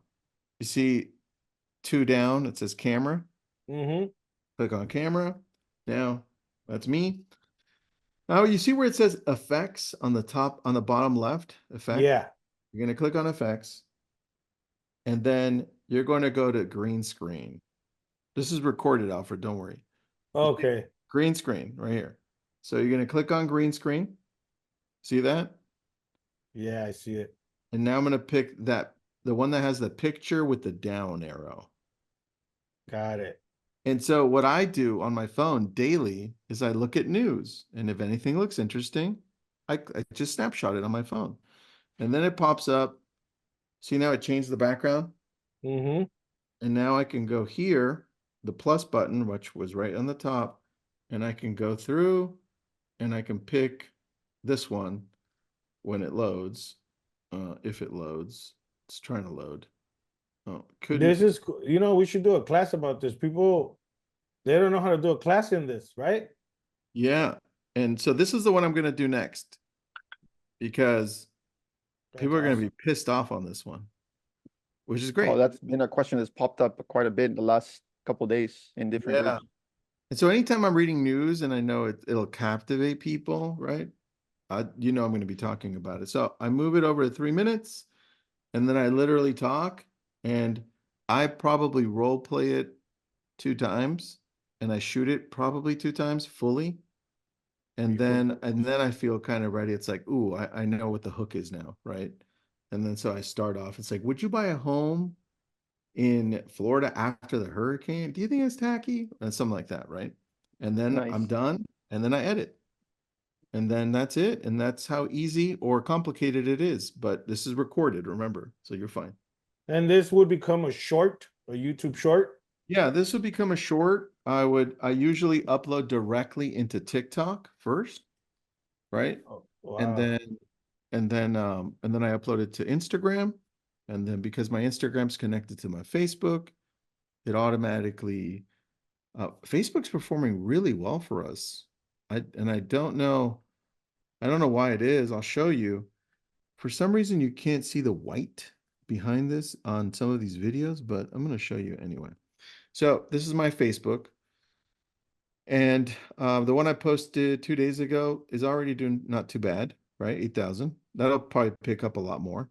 You see 2 down, it says camera. Mm-hmm. Click on camera. Now, that's me. Now you see where it says effects on the top, on the bottom left, effect? Yeah. You're going to click on effects and then you're going to go to green screen. This is recorded, Alfred, don't worry. Okay. Green screen right here. So you're going to click on green screen. See that? Yeah, I see it. And now I'm going to pick the one that has the picture with the down arrow. Got it. And so what I do on my phone daily is I look at news. And if anything looks interesting, I just snapshot it on my phone. And then it pops up. See, now it changed the background. Mm-hmm. And now I can go here, the plus button, which was right on the top, and I can go through and I can pick this one when it loads. If it loads, it's trying to load. Oh, This couldn't. is, we should do a class about this. People, they don't know how to do a class in this, right? Yeah. And so this is the one I'm going to do next because That's people are going to awesome. be pissed off on this one, which is Oh, great. that's been a question that's popped up quite a bit in the last couple of days in different Yeah. groups. And so anytime I'm reading news and I know it'll captivate people, right? I'm going to be talking about it. So I move it over to 3 minutes and then I literally talk and I probably role play it 2 times and I shoot it probably 2 times fully. And then I feel kind of ready. It's like, ooh, I know what the hook is now, right? And then so I start off. It's like, would you buy a home in Florida after the hurricane? Do you think it's tacky? And something like that, right? And then I'm Nice. done, and then I edit. And then that's it. And that's how easy or complicated it is. But this is recorded, remember, so you're fine. And this would become a short, a YouTube short. Yeah, this would become a short. I usually upload directly into TikTok first, right? Oh, And wow. then I upload it to Instagram. And then because my Instagram's connected to my Facebook, it automatically Facebook's performing really well for us. I don't know why it is. I'll show you. For some reason, you can't see the white behind this on some of these videos, but I'm going to show you anyway. So this is my Facebook. And the one I posted 2 days ago is already doing not too bad, right? 8,000. That'll probably pick up a lot more.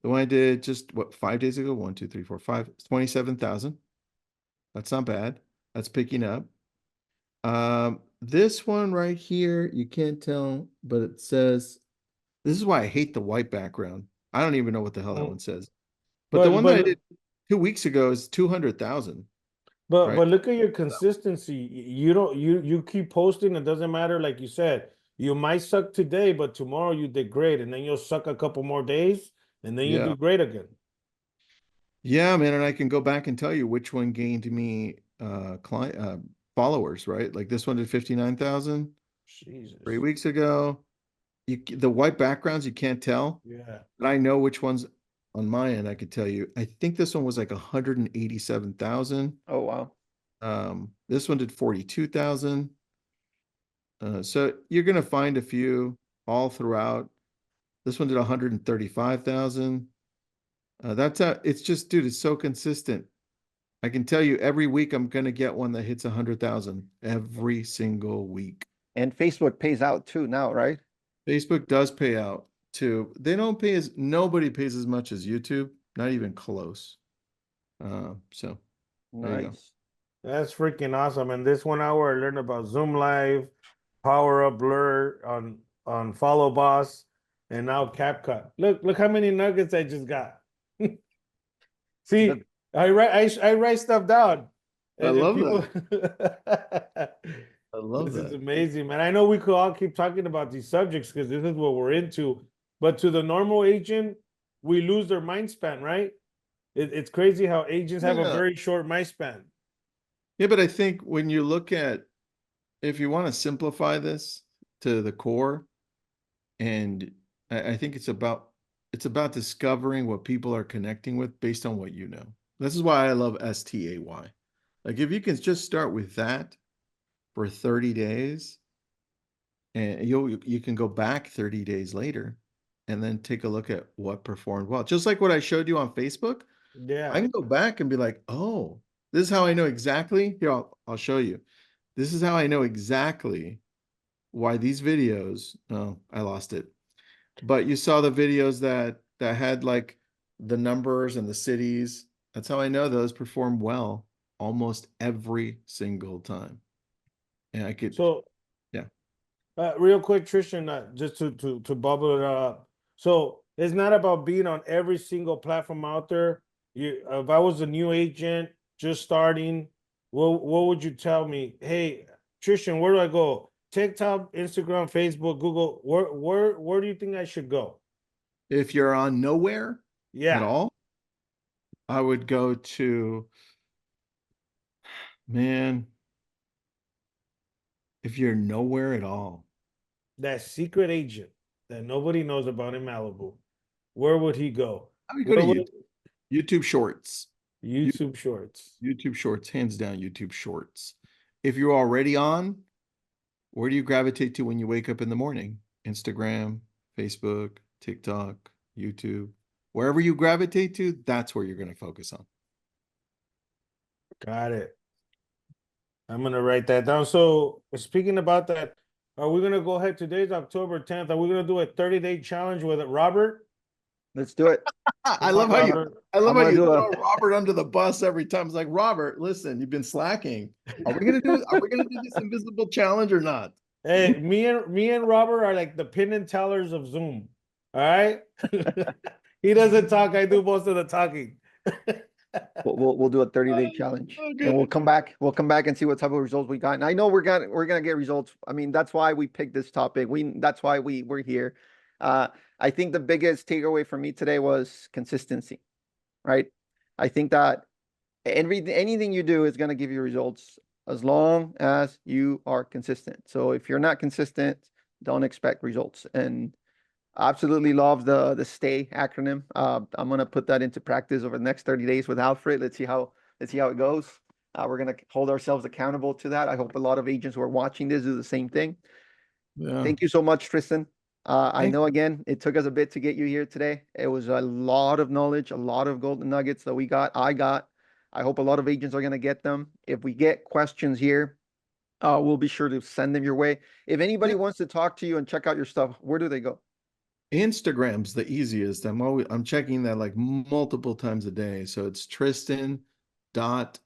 The one I did just 5 days ago, 1, 2, 3, 4, 5, 27,000. That's not bad. That's picking up. This one right here, you can't tell, but it says, this is why I hate the white background. I don't even know what the hell that Mm. one says. But the But one that I but did 2 weeks ago is 200,000, but right? but look at your consistency. You don't you keep posting. It doesn't matter. Like you said, you might suck today, but tomorrow you did great, and then you'll suck a couple more days, and then you Yeah. do great again. Yeah, man, and I can go back and tell you which one gained me client followers, right? Like this one did 59,000 3 Jesus. weeks ago. The white backgrounds you can't tell, Yeah. but I know which ones on my end I could tell you. I think this one was like 187,000. Oh, wow. This one did 42,000. So you're gonna find a few all throughout. This one did 135,000. It's just, dude, it's so consistent. I can tell you every week I'm gonna get one that hits 100,000 every single week. And Facebook pays out too now, right? Facebook does pay out too. They don't pay nobody pays as much as YouTube, not even close. So there you go. Nice. That's freaking awesome. And this 1 hour I learned about Zoom Live, Power Up Blur on Follow Boss, and now CapCut. Look how many nuggets I just got. See, The, I write stuff down. I And love people that. I love this is that. amazing, man. I know we could all keep talking about these subjects because this is what we're into. But to the normal agent, we lose their mind span, right? It's crazy how agents have a Yeah. very short mind span. Yeah, but I think when you look at if you want to simplify this to the core, and I think it's about discovering what people are connecting with based on what you know. This is why I love STAY. Like if you can just start with that for 30 days and you can go back 30 days later and then take a look at what performed well. Just like what I showed you on Facebook, I Yeah. can go back and be like, "Oh, this is how I know exactly." Here, I'll show you. This is how I know exactly why these videos, oh, I lost it. But you saw the videos that had like the numbers and the cities. That's how I know those perform well almost every single time. And I could, So yeah. real quick, Tristan, just to bubble it up. So it's not about being on every single platform out there. If I was a new agent just starting, what would you tell me? Hey, Tristan, where do I go? TikTok, Instagram, Facebook, Google. Where do you think I should go? If you're on nowhere at Yeah, all, I would go to, man, if you're nowhere at all, that secret agent that nobody knows about in Malibu. Where would he go? I would go to Where would YouTube. YouTube Shorts. You- YouTube Shorts? YouTube Shorts, hands down, YouTube Shorts. If you're already on, where do you gravitate to when you wake up in the morning? Instagram, Facebook, TikTok, YouTube. Wherever you gravitate to, that's where you're going to focus on. Got it. I'm gonna write that down. So speaking about that, are we gonna go ahead? Today's October 10th. Are we gonna do a 30-day challenge with Robert? Let's do it. I Come love on, how you Robert. I love I'm how gonna you do throw a Robert under the bus every time. It's like, Robert, listen, you've been slacking. Are we gonna do this invisible challenge or not? Hey, me and Robert are like the pin and tellers of Zoom. All right. He doesn't talk. I do most of the talking. we'll do a 30-day challenge, Oh, and good. we'll come back and see what type of results we got. And I know we're gonna get results. I mean, that's why we picked this topic. That's why we're here. I think the biggest takeaway for me today was consistency, right? I think that anything you do is gonna give you results as long as you are consistent. So if you're not consistent, don't expect results. And absolutely love the STAY acronym. I'm gonna put that into practice over the next 30 days with Alfred. Let's see how it goes. We're gonna hold ourselves accountable to that. I hope a lot of agents who are watching this do the same thing. Yeah. Thank you so much, Tristan. I Thank know again it took us a bit to get you here today. It was a lot of knowledge, a lot of golden nuggets that we got. I got. I hope a lot of agents are gonna get them. If we get questions here, we'll be sure to send them your way. If anybody Yeah. wants to talk to you and check out your stuff, where do they go? Instagram's the easiest. I'm checking that like multiple times a day. So it's Tristan dot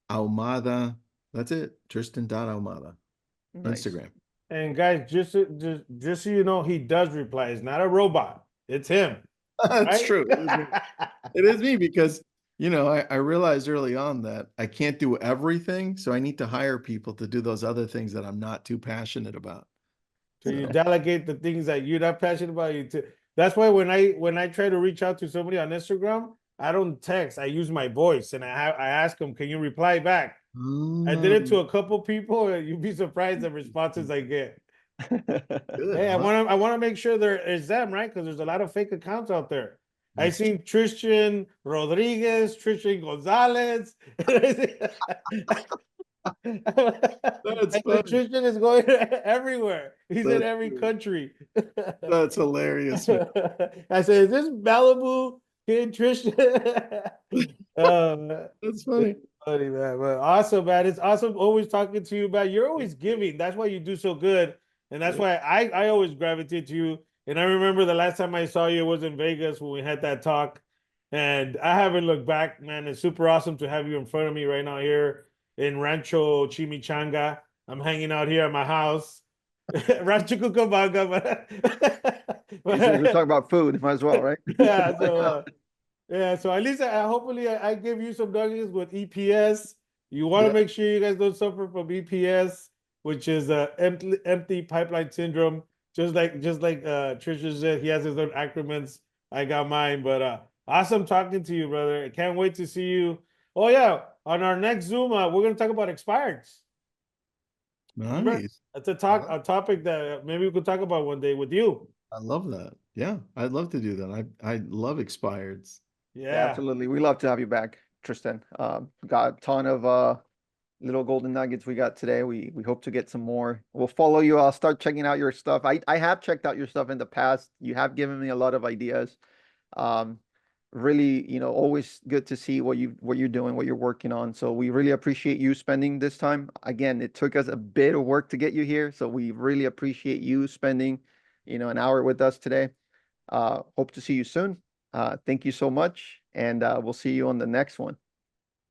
Almada. That's it. Tristan dot Almada. Nice. Instagram. And guys, just so you know, he does reply. It's not a robot. It's him. That's Right? true. It is me because I realized early on that I can't do everything. So I need to hire people to do those other things that I'm not too passionate about. So you So delegate the things that you're not passionate about. That's why when I try to reach out to somebody on Instagram, I don't text. I use my voice, and I ask them, "Can you reply back?" I did it to a couple people, and you'd be surprised the responses I get. good, Hey, I huh? want to make sure there is them, right? Because there's a lot of fake accounts out there. I That's seen Tristan Rodriguez, Tristan Gonzalez. that's And funny. Tristan is going everywhere. He's in That's every country. that's hilarious, man. I said, "Is this Malibu Kid Tristan?" That's It's funny. funny, man. But awesome, man. It's awesome always talking to you, man. You're always giving. That's why you do so good. And that's why I always gravitate to you. And I remember the last time I saw you was in Vegas when we had that talk. And I haven't looked back, man. It's super awesome to have you in front of me right now here in Rancho Chimichanga. I'm hanging out here at my house. Rancho Cucamonga, Since we're talking about food, might as well, right? yeah, so at least hopefully I give you some nuggets with EPS. You want to Yeah. make sure you guys don't suffer from EPS, which is empty pipeline syndrome. Just like Trisha said, he has his own acronyms. I got mine, but awesome talking to you, brother. I can't wait to see you. Oh yeah, on our next Zoom, we're gonna talk about expireds. Remember? Nice. That's a topic that maybe we could talk about one day with you. I love that. Yeah, I'd love to do that. I love expireds. Yeah, Yeah. absolutely. We love to have you back, Tristan. Got a ton of little golden nuggets we got today. We hope to get some more. We'll follow you. I'll start checking out your stuff. I have checked out your stuff in the past. You have given me a lot of ideas. Um, really, always good to see what you're doing, what you're working on. So we really appreciate you spending this time. Again, it took us a bit of work to get you here, so we really appreciate you spending, an hour with us today. Hope to see you soon. Thank you so much, and we'll see you on the next one.